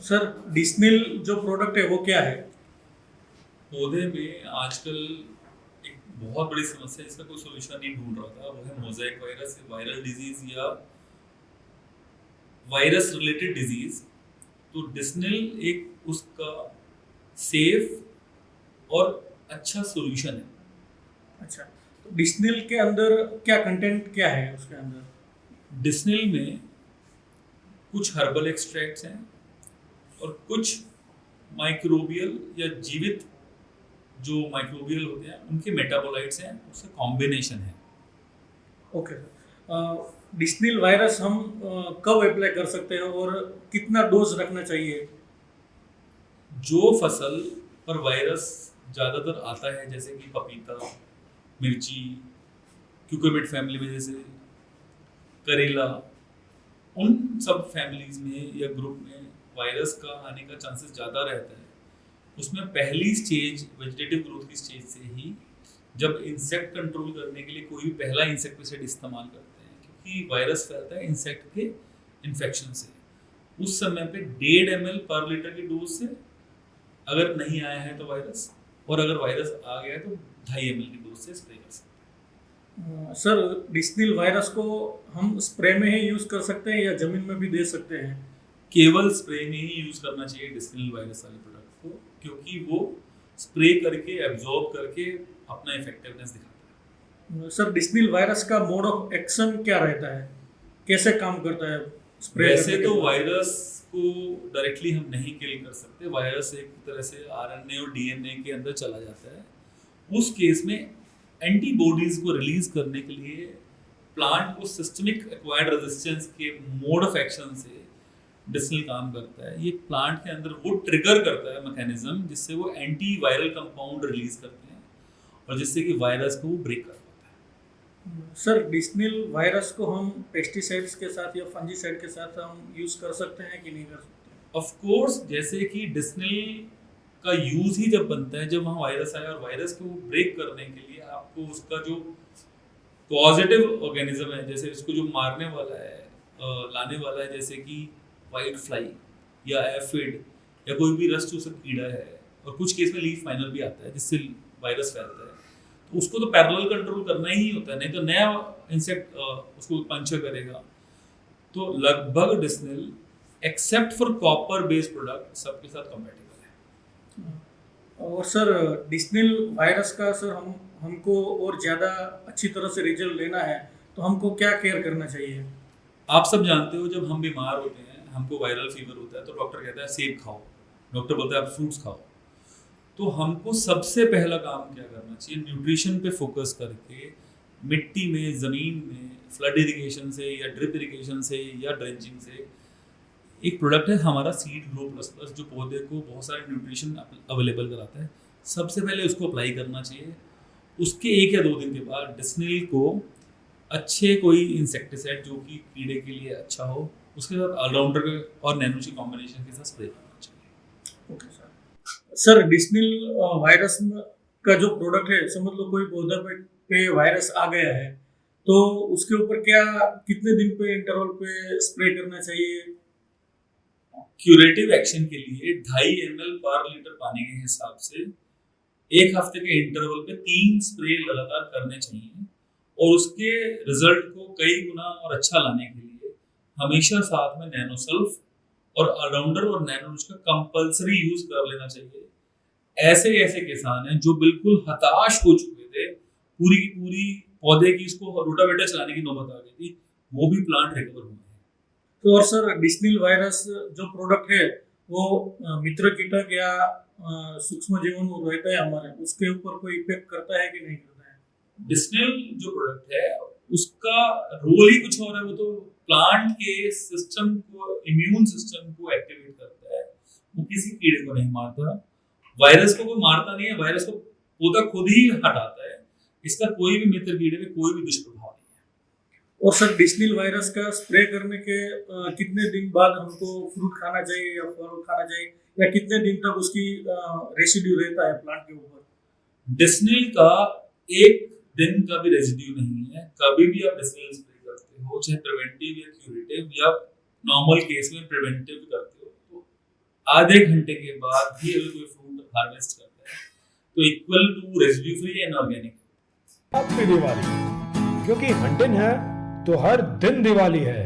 Sir डिस्निल जो product है वो क्या है? पौधे में आजकल एक बहुत बड़ी समस्या है, इसका कोई सोल्यूशन नहीं ढूंढ रहा था। वो है मोज़ेक वायरस, वायरल डिजीज या वायरस रिलेटेड डिजीज। तो डिस्निल एक उसका सेफ और अच्छा सोल्यूशन है। अच्छा, तो डिस्निल के अंदर क्या कंटेंट क्या है उसके अंदर? डिस्निल में कुछ हर्बल एक्सट्रैक्ट्स हैं और कुछ माइक्रोबियल या जीवित जो माइक्रोबियल होते हैं उनके मेटाबोलाइट्स हैं, उसका कॉम्बिनेशन है। Okay sir. डिस्निल वायरस हम कब अप्लाई कर सकते हैं और कितना डोज रखना चाहिए? जो फसल पर वायरस ज़्यादातर आता है, जैसे कि पपीता, मिर्ची, क्यूकरबिट फैमिली में जैसे करेला, उन सब फैमिलीज में या ग्रुप में वायरस का आने का चांसेस ज़्यादा रहता है। उसमें पहली स्टेज वेजिटेटिव ग्रोथ की स्टेज से ही, जब इंसेक्ट कंट्रोल करने के लिए कोई भी पहला इंसेक्टिसाइड इस्तेमाल करते हैं, क्योंकि वायरस फैलता है इंसेक्ट के इन्फेक्शन से। उस समय पे 1.5 ml पर लीटर की डोज से, अगर नहीं आया है तो वायरस, और अगर वायरस आ गया है तो 2.5 ml की डोज से स्प्रे कर सकते सर डिस्निल वायरस को हम स्प्रे में ही यूज़ कर सकते हैं या ज़मीन में भी दे सकते हैं? हैं। केवल स्प्रे में ही यूज करना चाहिए डिस्टिल वायरस वाले प्रोडक्ट को, क्योंकि वो स्प्रे करके एब्जॉर्ब करके अपना इफेक्टिवनेस दिखाता है। सर डिस्निल वायरस का मोड ऑफ एक्शन क्या रहता है? कैसे काम करता है स्प्रे वैसे करने के तो बाद? वायरस को डायरेक्टली हम नहीं किल कर सकते। वायरस एक तरह से आरएनए और डीएनए के अंदर चला जाता है। उस केस में एंटीबॉडीज को रिलीज करने के लिए प्लांट को सिस्टमिक एक्वायर्ड रेजिस्टेंस के मोड ऑफ एक्शन से डिस्टिल काम करता है। ये प्लांट के अंदर वो ट्रिगर करता है मैकेनिज्म, जिससे वो एंटी वायरल कंपाउंड रिलीज करते हैं और जिससे कि वायरस को वो ब्रेक कर पाता है। सर डिस्निल वायरस को हम पेस्टिसाइड्स के साथ या फंजीसाइड के साथ हम यूज़ कर सकते हैं कि नहीं कर सकते? ऑफ कोर्स, जैसे कि डिस्निल का यूज ही जब बनता है जब वहाँ वायरस आया, और वायरस को ब्रेक करने के लिए आपको उसका जो पॉजिटिव ऑर्गेनिज्म है, जैसे इसको जो मारने वाला है, लाने वाला है, जैसे कि वाइट फ्लाई या एफिड या कोई भी रस्ट चूसक कीड़ा है, और कुछ केस में लीफ माइनर भी आता है जिससे वायरस फैलता है, तो उसको तो पैरेलल कंट्रोल करना ही होता है, नहीं तो नया इंसेक्ट उसको पंचर करेगा। तो लगभग डिस्निल except for copper based product सबके साथ कंपेटेबल है। और सर डिस्निल वायरस का सर हमको और ज़्यादा अच्छी तरह से रिजल्ट लेना है तो हमको क्या केयर करना चाहिए? आप सब जानते हो, जब हम बीमार होते हैं, हमको वायरल फीवर होता है, तो डॉक्टर कहता है सेब खाओ, डॉक्टर बोलता है आप फ्रूट्स खाओ। तो हमको सबसे पहला काम क्या करना चाहिए? न्यूट्रिशन पे फोकस करके मिट्टी में, ज़मीन में, फ्लड इरिगेशन से या ड्रिप इरिगेशन से या ड्रेंचिंग से, एक प्रोडक्ट है हमारा सीड ग्रो प्लस प्लस, जो पौधे को बहुत सारे न्यूट्रिशन अवेलेबल कराता है। सबसे पहले उसको अप्लाई करना चाहिए। उसके 1 या 2 दिन के बाद डिस्निल को अच्छे कोई इंसेक्टिसाइड जो कि कीड़े के लिए अच्छा हो, उसके साथ ऑलराउंडर और नैनोची कॉम्बिनेशन के साथ स्प्रे करना चाहिए। Okay sir. सर डिस्निल वायरस का जो प्रोडक्ट है, समझ लो कोई पौधा पे वायरस आ गया है तो उसके ऊपर क्या कितने दिन पे इंटरवल पे स्प्रे करना चाहिए? क्यूरेटिव एक्शन के लिए 2.5 ml पर लीटर पानी के हिसाब से 1 हफ्ते के इंटरवल पे 3 स्प्रे लगातार करने चाहिए। और उसके रिजल्ट को कई गुना और अच्छा लाने के लिए हमेशा साथ में नैनोसल्फ और ऑलराउंडर और नैनोज का कंपलसरी यूज कर लेना चाहिए। ऐसे ऐसे किसान हैं जो बिल्कुल हताश हो चुके थे, पूरी की पूरी पौधे की इसको रोटावेटर चलाने की नौबत आ गई थी, वो भी प्लांट रिकवर हुए हैं। तो और सर डिस्निल वायरस जो प्रोडक्ट है वो मित्र कीटक या सूक्ष्म जीवन वो रहता है हमारे, उसके ऊपर कोई इफेक्ट करता है कि नहीं करता है? डिस्निल जो प्रोडक्ट है उसका रोल ही कुछ और है। वो तो प्लांट के सिस्टम को, इम्यून सिस्टम को एक्टिवेट करता है। वो किसी कीड़े को नहीं मारता, वायरस को कोई मारता नहीं है, वायरस को पौधा खुद ही हटाता है। इसका कोई भी मित्र कीड़े पे कोई भी दुष्प्रभाव नहीं है। और सर डिस्निल वायरस का स्प्रे करने के कितने दिन बाद हमको फ्रूट खाना चाहिए या फल खाना चाहिए, या कितने दिन तक उसकी रेसिड्यू रहता है प्लांट के ऊपर? डिस्निल का एक दिन का भी रेजिड्यू नहीं है। कभी भी आप डिस्निल स्प्रे करते हो, चाहे प्रिवेंटिव या क्यूरेटिव या नॉर्मल केस में प्रिवेंटिव करते हो, तो आधे घंटे के बाद भी अगर कोई फ्रूट हार्वेस्ट करता है तो equal to residue free and organic. Happy Diwali, क्योंकि हंटिन है तो हर दिन दिवाली है।